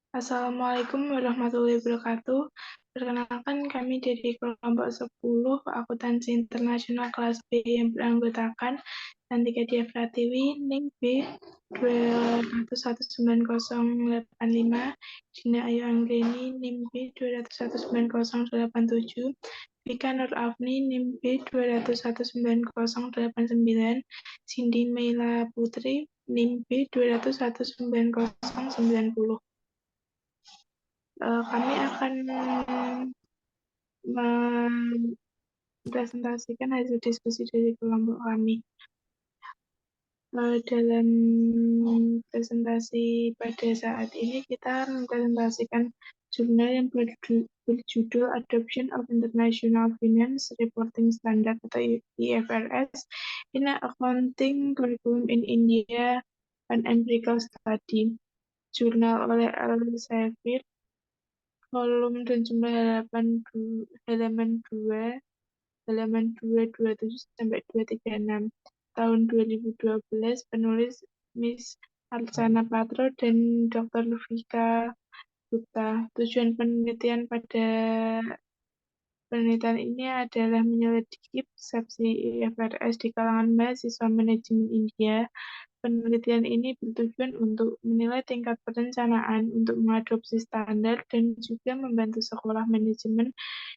Assalamualaikum warahmatullahi wabarakatuh. Perkenalkan kami dari kelompok 10 Akuntansi Internasional kelas B yang beranggotakan Santika Dia Pratiwi, NIM B 2019085, Dina Ayu Anggreni, NIM B 2019087, Vika Nur Afni, NIM B 2019089, Cindy Meila Putri, NIM B 2019090. Kami akan mempresentasikan hasil diskusi dari kelompok kami. Dalam presentasi pada saat ini kita mempresentasikan jurnal yang berjudul Adoption of International Finance Reporting Standard atau IFRS in Accounting Curriculum in India, an Empirical Study. Jurnal oleh Elsevier, kolom dan jumlah halaman 227 sampai 236. Tahun 2012, penulis Miss Archana Patro dan Dr. Vika Gupta. Tujuan penelitian ini adalah menyelidiki persepsi IFRS di kalangan mahasiswa manajemen India. Penelitian ini bertujuan untuk menilai tingkat perencanaan untuk mengadopsi standar dan juga membantu sekolah manajemen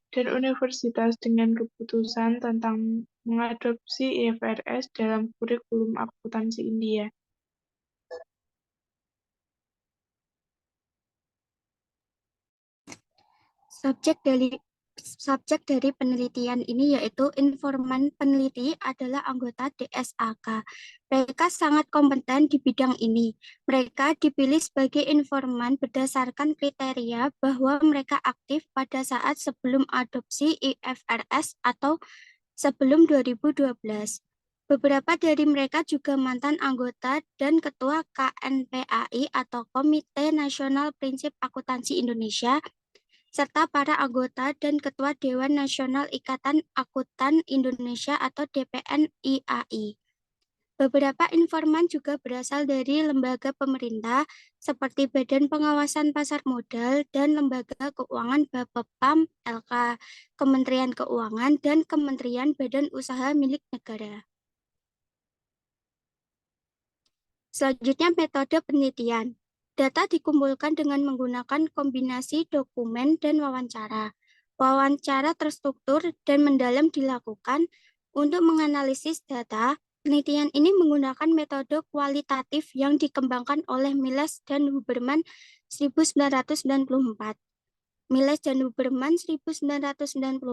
dan universitas dengan keputusan tentang mengadopsi IFRS dalam kurikulum akuntansi India. Subjek dari penelitian ini yaitu informan peneliti adalah anggota DSAK. Mereka sangat kompeten di bidang ini. Mereka dipilih sebagai informan berdasarkan kriteria bahwa mereka aktif pada saat sebelum adopsi IFRS atau sebelum 2012. Beberapa dari mereka juga mantan anggota dan ketua KNPAI atau Komite Nasional Prinsip Akuntansi Indonesia, serta para anggota dan ketua Dewan Nasional Ikatan Akuntan Indonesia atau DPNIAI. Beberapa informan juga berasal dari lembaga pemerintah seperti Badan Pengawasan Pasar Modal dan Lembaga Keuangan Bapepam LK, Kementerian Keuangan, dan Kementerian Badan Usaha Milik Negara. Selanjutnya, metode penelitian. Data dikumpulkan dengan menggunakan kombinasi dokumen dan wawancara. Wawancara terstruktur dan mendalam dilakukan untuk menganalisis data. Penelitian ini menggunakan metode kualitatif yang dikembangkan oleh Miles dan Huberman 1994. Miles dan Huberman 1994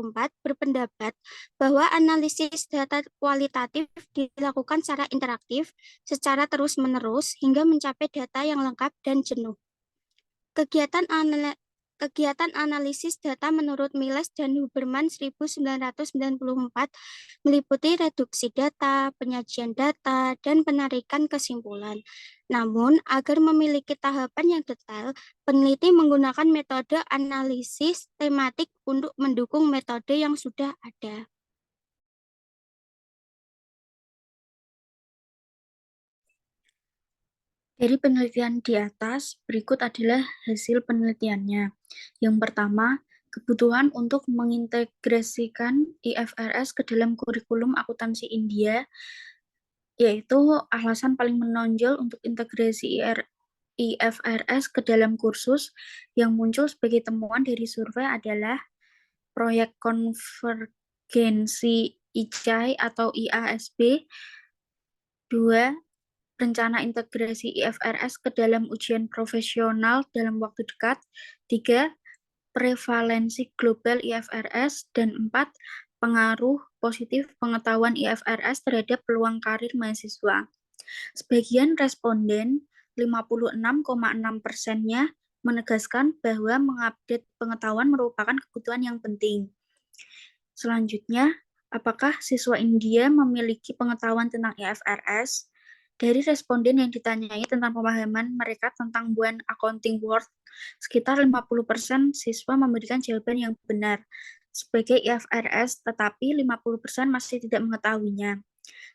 berpendapat bahwa analisis data kualitatif dilakukan secara interaktif, secara terus-menerus, hingga mencapai data yang lengkap dan jenuh. Kegiatan analisis data menurut Miles dan Huberman 1994 meliputi reduksi data, penyajian data, dan penarikan kesimpulan. Namun, agar memiliki tahapan yang detail, peneliti menggunakan metode analisis tematik untuk mendukung metode yang sudah ada. Dari penelitian di atas, berikut adalah hasil penelitiannya. Yang pertama, kebutuhan untuk mengintegrasikan IFRS ke dalam kurikulum akuntansi India, yaitu alasan paling menonjol untuk integrasi IFRS ke dalam kursus yang muncul sebagai temuan dari survei adalah proyek konvergensi ICAI atau IASB. 2. Rencana integrasi IFRS ke dalam ujian profesional dalam waktu dekat. 3. Prevalensi global IFRS. Dan 4. Pengaruh positif pengetahuan IFRS terhadap peluang karir mahasiswa. Sebagian responden, 56,6%-nya, menegaskan bahwa mengupdate pengetahuan merupakan kebutuhan yang penting. Selanjutnya, apakah siswa India memiliki pengetahuan tentang IFRS? Dari responden yang ditanyai tentang pemahaman mereka tentang One Accounting World, sekitar 50% siswa memberikan jawaban yang benar sebagai IFRS, tetapi 50% masih tidak mengetahuinya.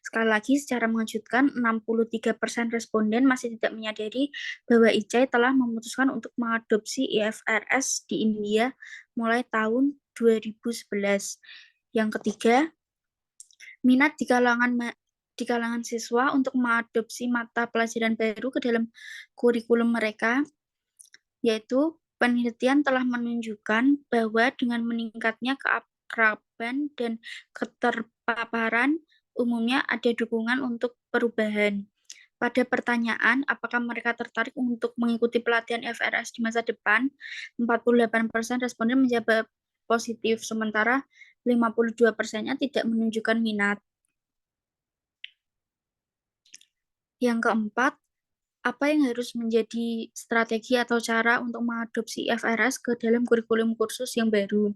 Sekali lagi, secara mengejutkan, 63% responden masih tidak menyadari bahwa ICAI telah memutuskan untuk mengadopsi IFRS di India mulai tahun 2011. Yang ketiga, minat di kalangan siswa untuk mengadopsi mata pelajaran baru ke dalam kurikulum mereka, yaitu penelitian telah menunjukkan bahwa dengan meningkatnya keakraban dan keterpaparan, umumnya ada dukungan untuk perubahan. Pada pertanyaan, apakah mereka tertarik untuk mengikuti pelatihan IFRS di masa depan, 48% responden menjawab positif, sementara 52%-nya tidak menunjukkan minat. Yang keempat, apa yang harus menjadi strategi atau cara untuk mengadopsi IFRS ke dalam kurikulum kursus yang baru?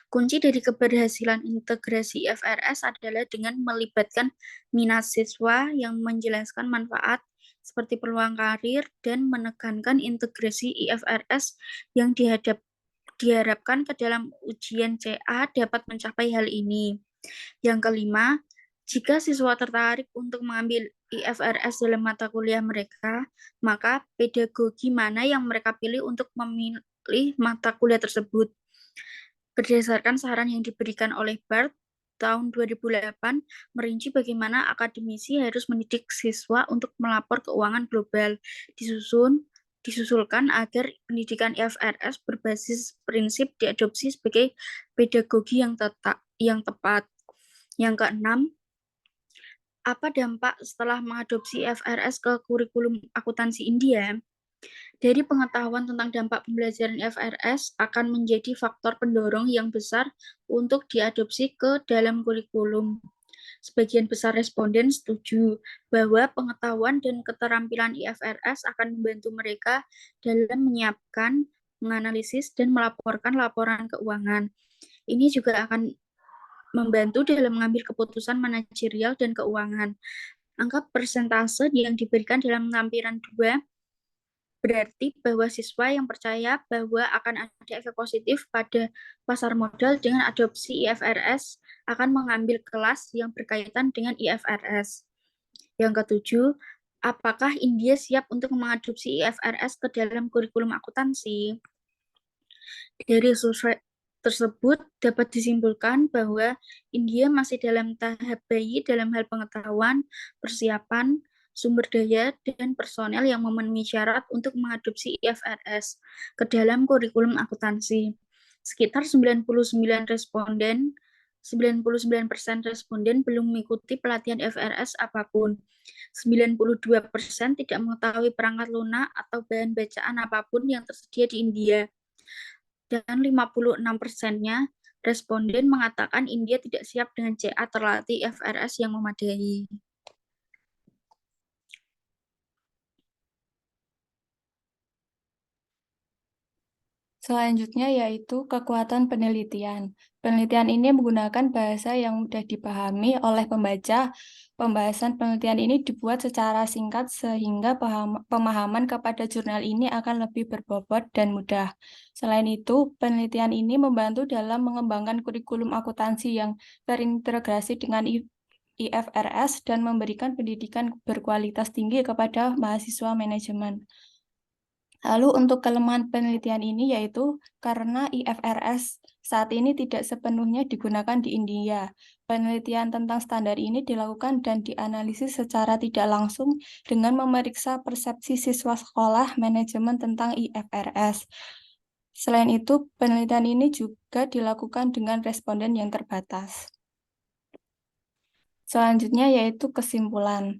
Kunci dari keberhasilan integrasi IFRS adalah dengan melibatkan minat siswa yang menjelaskan manfaat seperti peluang karir dan menekankan integrasi IFRS yang diharapkan ke dalam ujian CA dapat mencapai hal ini. Yang kelima, jika siswa tertarik untuk mengambil IFRS dalam mata kuliah mereka, maka pedagogi mana yang mereka pilih untuk memilih mata kuliah tersebut. Berdasarkan saran yang diberikan oleh BART tahun 2008, merinci bagaimana akademisi harus mendidik siswa untuk melapor keuangan global. Disusulkan agar pendidikan IFRS berbasis prinsip diadopsi sebagai pedagogi yang tepat. Yang keenam, apa dampak setelah mengadopsi IFRS ke kurikulum akuntansi India? Dari pengetahuan tentang dampak pembelajaran IFRS akan menjadi faktor pendorong yang besar untuk diadopsi ke dalam kurikulum. Sebagian besar responden setuju bahwa pengetahuan dan keterampilan IFRS akan membantu mereka dalam menyiapkan, menganalisis, dan melaporkan laporan keuangan. Ini juga akan membantu dalam mengambil keputusan manajerial dan keuangan. Angka persentase yang diberikan dalam lampiran 2 berarti bahwa siswa yang percaya bahwa akan ada efek positif pada pasar modal dengan adopsi IFRS akan mengambil kelas yang berkaitan dengan IFRS. Yang ketujuh, apakah India siap untuk mengadopsi IFRS ke dalam kurikulum akuntansi? Dari survei tersebut dapat disimpulkan bahwa India masih dalam tahap bayi dalam hal pengetahuan, persiapan, sumber daya, dan personel yang memenuhi syarat untuk mengadopsi IFRS ke dalam kurikulum akuntansi. Sekitar 99% responden belum mengikuti pelatihan IFRS apapun. 92% tidak mengetahui perangkat lunak atau bahan bacaan apapun yang tersedia di India. Dan 56%-nya responden mengatakan India tidak siap dengan CA terlatih IFRS yang memadai. Selanjutnya yaitu kekuatan penelitian. Penelitian ini menggunakan bahasa yang mudah dipahami oleh pembaca. Pembahasan penelitian ini dibuat secara singkat sehingga pemahaman kepada jurnal ini akan lebih berbobot dan mudah. Selain itu, penelitian ini membantu dalam mengembangkan kurikulum akuntansi yang terintegrasi dengan IFRS dan memberikan pendidikan berkualitas tinggi kepada mahasiswa manajemen. Lalu untuk kelemahan penelitian ini yaitu karena IFRS saat ini tidak sepenuhnya digunakan di India. Penelitian tentang standar ini dilakukan dan dianalisis secara tidak langsung dengan memeriksa persepsi siswa sekolah manajemen tentang IFRS. Selain itu, penelitian ini juga dilakukan dengan responden yang terbatas. Selanjutnya yaitu kesimpulan.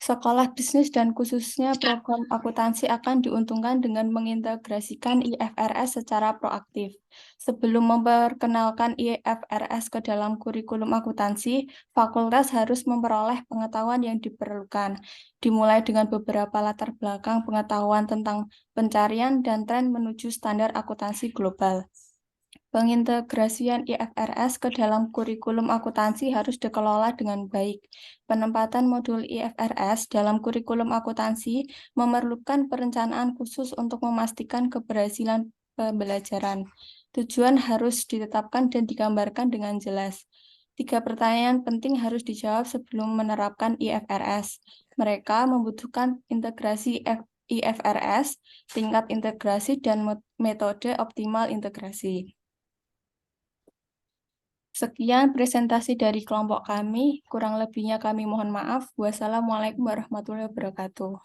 Sekolah bisnis dan khususnya program akuntansi akan diuntungkan dengan mengintegrasikan IFRS secara proaktif. Sebelum memperkenalkan IFRS ke dalam kurikulum akuntansi, fakultas harus memperoleh pengetahuan yang diperlukan, dimulai dengan beberapa latar belakang pengetahuan tentang pencarian dan tren menuju standar akuntansi global. Pengintegrasian IFRS ke dalam kurikulum akuntansi harus dikelola dengan baik. Penempatan modul IFRS dalam kurikulum akuntansi memerlukan perencanaan khusus untuk memastikan keberhasilan pembelajaran. Tujuan harus ditetapkan dan digambarkan dengan jelas. 3 pertanyaan penting harus dijawab sebelum menerapkan IFRS. Mereka membutuhkan integrasi IFRS, tingkat integrasi, dan metode optimal integrasi. Sekian presentasi dari kelompok kami. Kurang lebihnya kami mohon maaf. Wassalamualaikum warahmatullahi wabarakatuh.